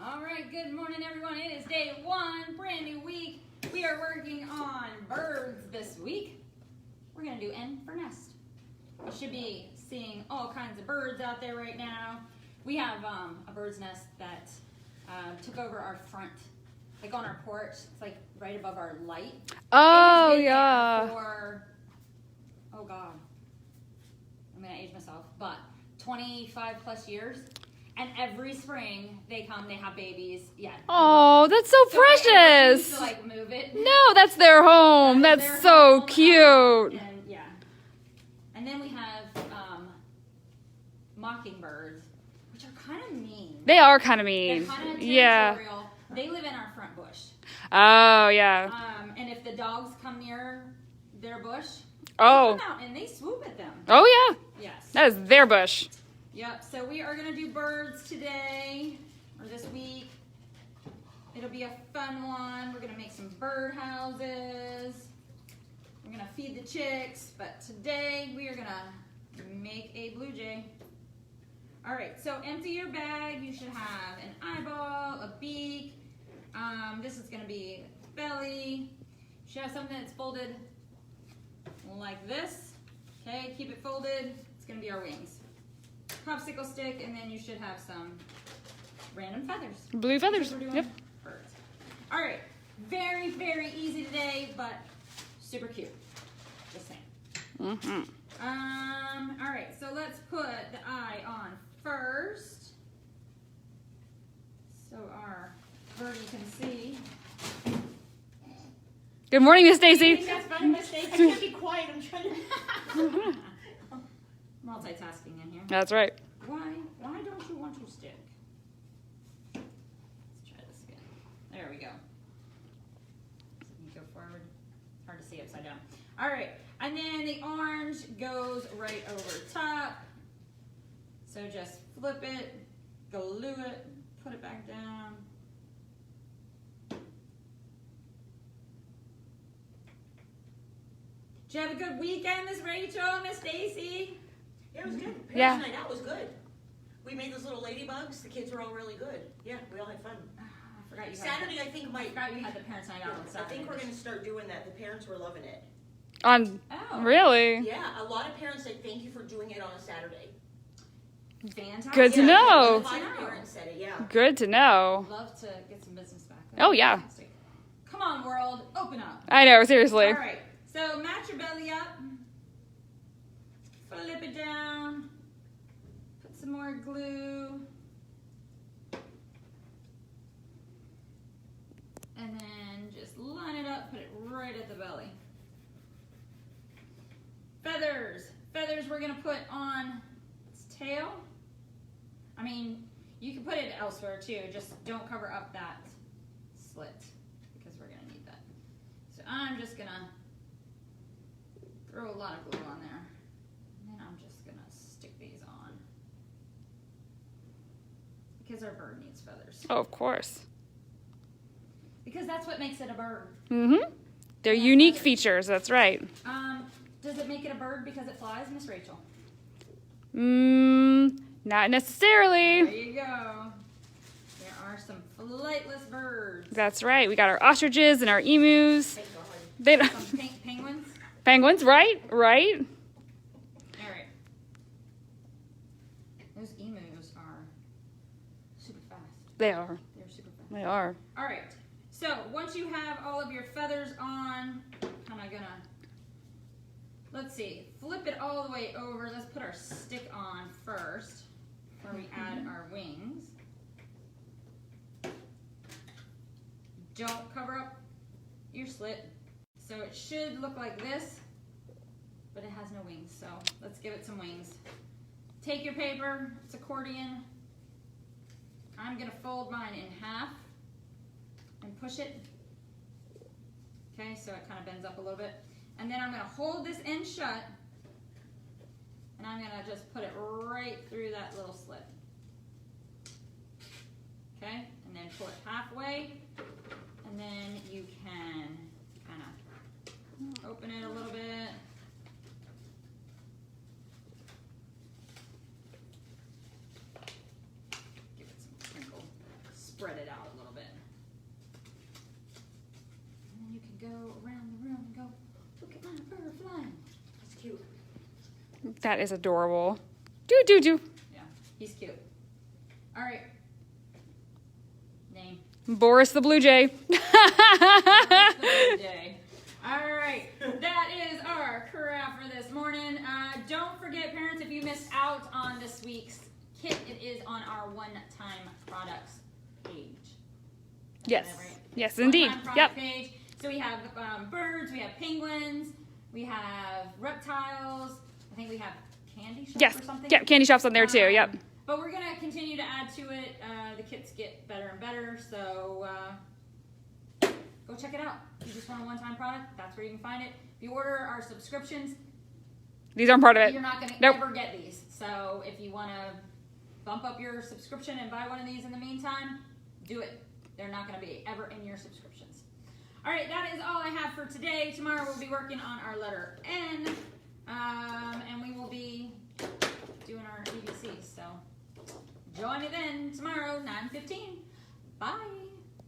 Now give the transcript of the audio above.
All right, good morning, everyone. It is day one, brand new week. We are working on birds this week. We're going to do N for nest. You should be seeing all kinds of birds out there right now. We have a bird's nest that took over our front, like on our porch. It's like right above our light. Oh, It has been yeah. there for, oh God, I'm going to age myself, but 25 plus years. And every spring they come, they have babies. Yeah. Oh, that's so So I used precious. to like move it. No, that's their home. That is That's their so home, cute. And yeah. And then we have mockingbirds, which are kind of mean. They are kind of They're mean. kind of Yeah. territorial. They live in our front bush. Oh, yeah. And if the dogs come near their bush, Oh. they come out and they swoop at them. Oh, yeah. Yes. That is their bush. Yep, so we are going to do birds today, or this week. It'll be a fun one. We're going to make some bird houses. We're going to feed the chicks, but today we are going to make a blue jay. All right, so empty your bag. You should have an eyeball, a beak. This is going to be belly. You should have something that's folded like this. Okay, keep it folded. It's going to be our wings. Popsicle stick, and then you should have some random feathers. Blue feathers. We're doing Yep. birds. All right, very, very easy today, but super cute. Just saying. Mm-hmm. All right, so let's put the eye on first, so our birdie can see. Good morning, Miss Stacy. That's funny mistake. I can't be quiet. I'm trying to. Multitasking in here. That's right. Why don't you want to stick? Let's try this again. There we go. So you go forward. It's hard to see upside down. All right, and then the orange goes right over top. So just flip it, glue it, put it back down. Did you have a good weekend, Miss Rachel, Miss Stacy? Yeah, it was good. Parents' Yeah. night out was good. We made those little ladybugs. The kids were all really good. Yeah, we all had fun. I forgot you had Saturday, I think, I might. forgot you had the parents' night out on I Saturday. think we're going to start doing that. The parents were loving it. On Oh. really? Yeah, a lot of parents said thank you for doing it on a Saturday. Fantastic. Good to Yeah, know. 5 Good to know. parents said it, yeah. Good to know. Love to get some business back. Oh, yeah. Fantastic. Come on, world, open up. I know, seriously. All right, so match your belly up. Flip it down. Put some more glue. And then just line it up, put it right at the belly. Feathers. Feathers we're gonna put on its tail. I mean, you can put it elsewhere too, just don't cover up that slit because we're gonna need that. So I'm just gonna throw a lot of glue on there. And then I'm just gonna stick these on. Because our bird needs feathers. Oh, of course. Because that's what makes it a bird. Mm-hmm. They're unique features. That's right. Does it make it a bird because it flies, Miss Rachel? Not There necessarily. you go. There are some flightless birds. That's right. We got our ostriches and our emus. Thank God. They don't. Some penguins. Penguins, right? Right? All right. Those emus are super fast. They are. They're super fast. They are. All right. So once you have all of your feathers on, kind of gonna, let's see, flip it all the way over. Let's put our stick on first before we add our wings. Don't cover up your slit. So it should look like this, but it has no wings. So let's give it some wings. Take your paper, it's accordion. I'm gonna fold mine in half and push it. Okay, so it kind of bends up a little bit. And then I'm gonna hold this end shut and I'm gonna just put it right through that little slit. Okay, and then pull it halfway, and then you can kind of open it a little bit. Give it some crinkle. spread it out a little bit. And then you can go around the room and go, look at my bird flying. That's cute. That is adorable. Do, do, do. Yeah, he's cute. All right. Name. Boris the Blue Jay. Day. All right, that is our craft for this morning. Don't forget, parents, if you missed out on this week's kit, it is on our one-time products page. Is Yes. that right? Yes, indeed. One-time Yep. product page. So we have birds, we have penguins, we have reptiles. I think we have candy shops Yes. or something. Yep. Candy shops on there too. Yep. But we're gonna continue to add to it. The kits get better and better, so go check it out. If you just want a one-time product, that's where you can find it. If you order our subscriptions, These aren't part of it. you're not gonna Nope. ever get these. So if you wanna bump up your subscription and buy one of these in the meantime, do it. They're not gonna be ever in your subscriptions. All right, that is all I have for today. Tomorrow we'll be working on our letter N, and we will be doing our ABCs. So join me then tomorrow, 9:15. Bye.